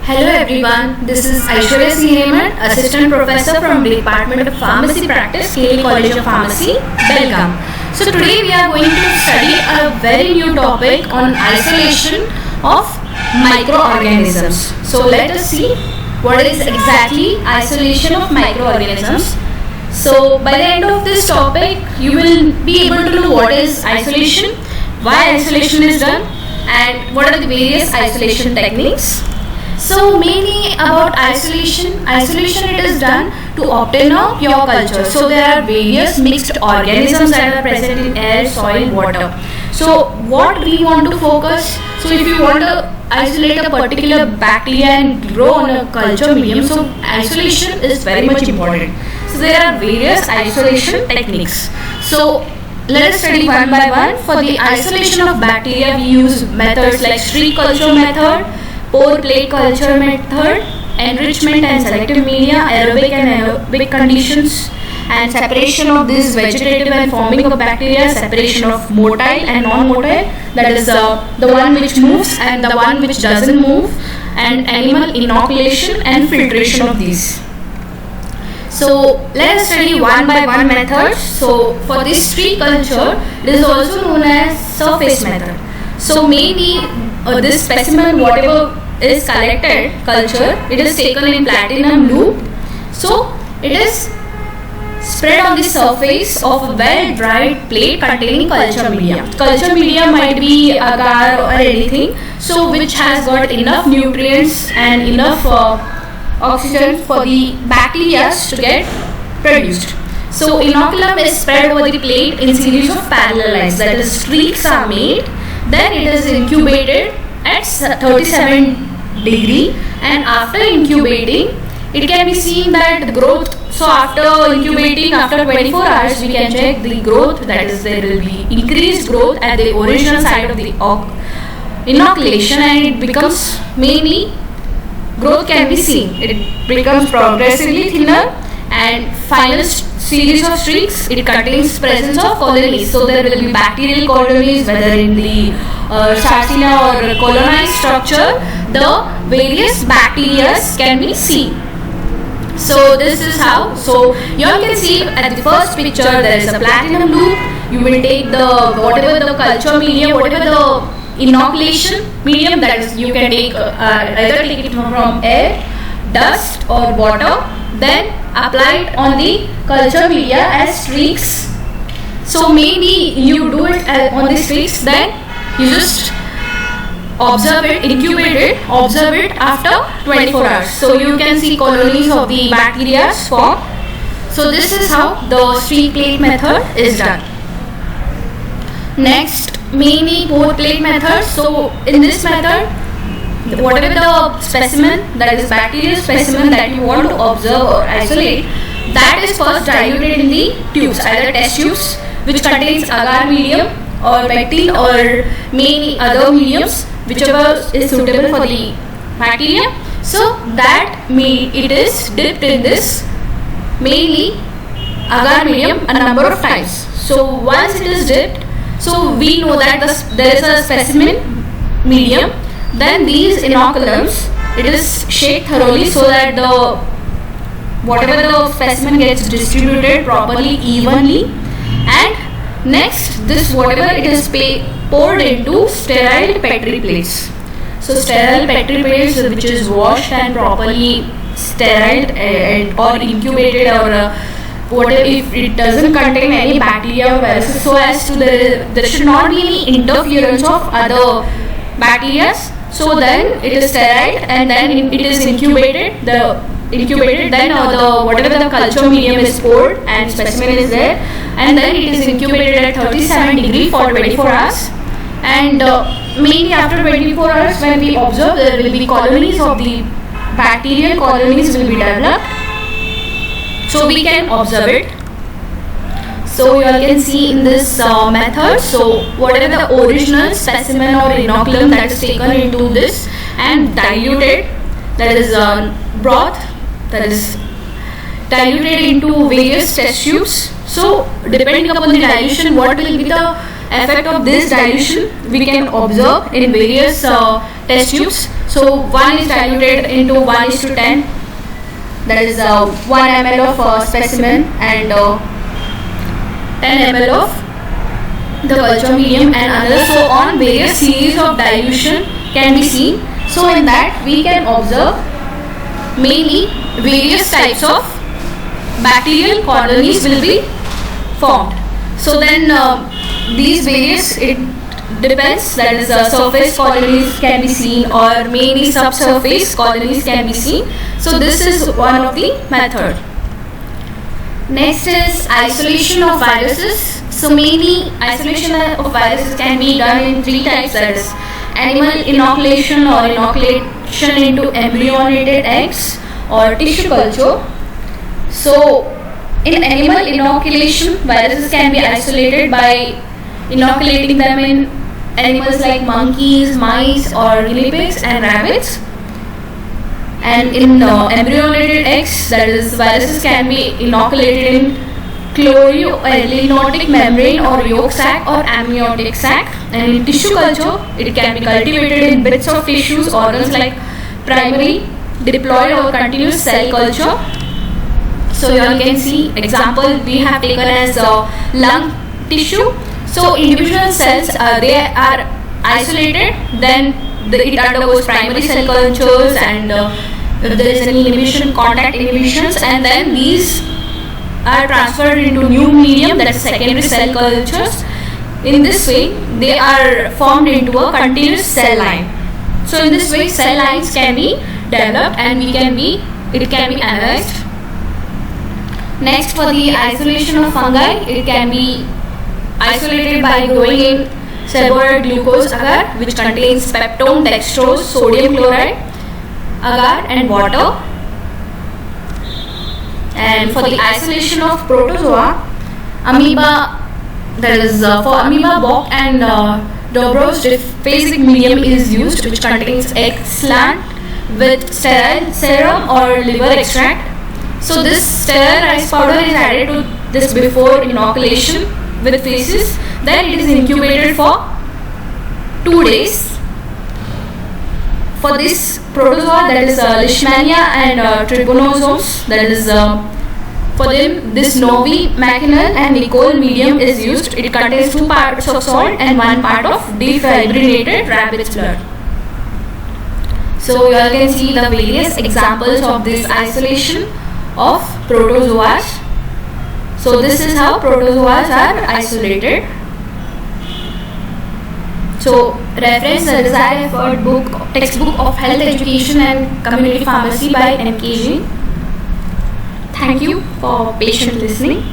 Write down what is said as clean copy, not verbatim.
Hello everyone, this is Aishwarya C. Hemant, Assistant Professor from Department of Pharmacy Practice, KL College of Pharmacy, Belgaum. So today we are going to study a very new topic on isolation of microorganisms. So let us see what is exactly isolation of microorganisms. So by the end of this topic, you will be able to know what is isolation, why isolation is done, and what are the various isolation techniques. So mainly about isolation it is done to obtain a pure culture. So there are various mixed organisms that are present in air, soil, water. So what we want to focus, so if you want to isolate a particular bacteria and grow on a culture medium, so isolation is very much important. So there are various isolation techniques. So let us study one by one. For the isolation of bacteria, we use methods like streak culture method, pour plate culture method, enrichment and selective media, aerobic and anaerobic conditions, and separation of this vegetative and forming of bacteria, separation of motile and non-motile, that is the one which moves and the one which doesn't move, and animal inoculation and filtration of these. So let us study one by one methods. So for this streak culture, it is also known as surface method. So mainly this specimen, whatever is collected culture, it is taken in platinum loop. So it is spread on the surface of a well dried plate containing culture media. Culture media might be agar or anything, so which has got enough nutrients and enough oxygen for the bacteria to get produced. So inoculum is spread over the plate in series of parallel lines, that is streaks are made, then it is incubated at 37 degree, and after incubating it can be seen that the growth, so after incubating after 24 hours we can check the growth, that is there will be increased growth at the original site of the inoculation, and it becomes mainly growth can be seen, it becomes progressively thinner, and final series of streaks, it contains presence of colonies. So there will be bacterial colonies, whether in the Sarcina or colonized structure, the various bacteria can be seen. So this is how, so you all can see at the first picture there is a platinum loop. You will take the whatever the culture medium, whatever the inoculation medium, that is you can take either take it from air, dust or water, then apply it on the culture media as streaks. So maybe you do it on the streaks, then you just observe it, incubate it, observe it after 24 hours. So you can see colonies of the bacteria form. So this is how the streak plate method is done. Next, mainly pour plate method. So in this method, whatever the specimen, that is bacterial specimen that you want to observe or isolate, that is first diluted in the tubes, either test tubes which contains agar medium or pectin or many other mediums, whichever is suitable for the bacteria. So that it is dipped in this mainly agar medium a number of times. So once it is dipped, so we know that there is a specimen medium. Then these inoculums, it is shaked thoroughly so that the whatever the specimen gets distributed properly, evenly, and next this whatever it is poured into sterile petri plates. So sterile petri plates which is washed and properly steriled or incubated or whatever, if it doesn't contain any bacteria or viruses, so as to there should not be any interference of other bacteria. So then it is sterile and then it is incubated. Then the whatever the culture medium is poured and specimen is there, and then it is incubated at 37 degree for 24 hours. And mainly after 24 hours, when we observe, there will be colonies of the bacterial colonies will be developed. So we can observe it. So you all can see in this method, so whatever the original specimen or inoculum that is taken into this and diluted, that is broth, that is diluted into various test tubes. So depending upon the dilution, what will be the effect of this dilution, we can observe in various test tubes. So one is diluted into 1:10. That is 1 ml of specimen and 10 ml of the culture medium and another. So on various series of dilution can be seen. So in that we can observe mainly various types of bacterial colonies will be formed. So then these various, it depends, that is surface colonies can be seen or mainly subsurface colonies can be seen. So this is one of the method. Next is isolation of viruses. So mainly isolation of viruses can be done in 3 types, that is animal inoculation or inoculation into embryonated eggs or tissue culture. So in animal inoculation, viruses can be isolated by inoculating them in animals like monkeys, mice or guinea pigs and rabbits. And in embryonated eggs, that is viruses can be inoculated in chorioamniotic membrane or yolk sac or amniotic sac. And in tissue culture, it can be cultivated in bits of tissues, organs like primary, diploid or continuous cell culture. So you all can see example we have taken as lung tissue. So individual cells they are isolated, then it undergoes primary cell cultures and if there is any inhibition, contact inhibitions, and then these are transferred into new medium, that is secondary cell cultures. In this way they are formed into a continuous cell line. So in this way cell lines can be developed and it can be analyzed. Next, for the isolation of fungi, it can be isolated by growing in serboroid glucose agar, which contains peptone, dextrose, sodium chloride, agar and water. And for the isolation of protozoa, amoeba, that is for amoeba, Bock and Dobro's phasic medium is used, which contains egg slant with sterile serum or liver extract. So this sterile rice powder is added to this before inoculation with feces. Then it is incubated for 2 days. For this protozoa, that is Leishmania and Trichonosomes, that is for them this Novi, Macinal and Nicole medium is used. It contains 2 parts of salt and 1 part of defibrinated rabbit's blood. So you all can see the various examples of this isolation of protozoas. So this is how protozoas are isolated. So reference the Desire Effort book, textbook of health education and community pharmacy by M.K. Jain. Thank you for patient listening.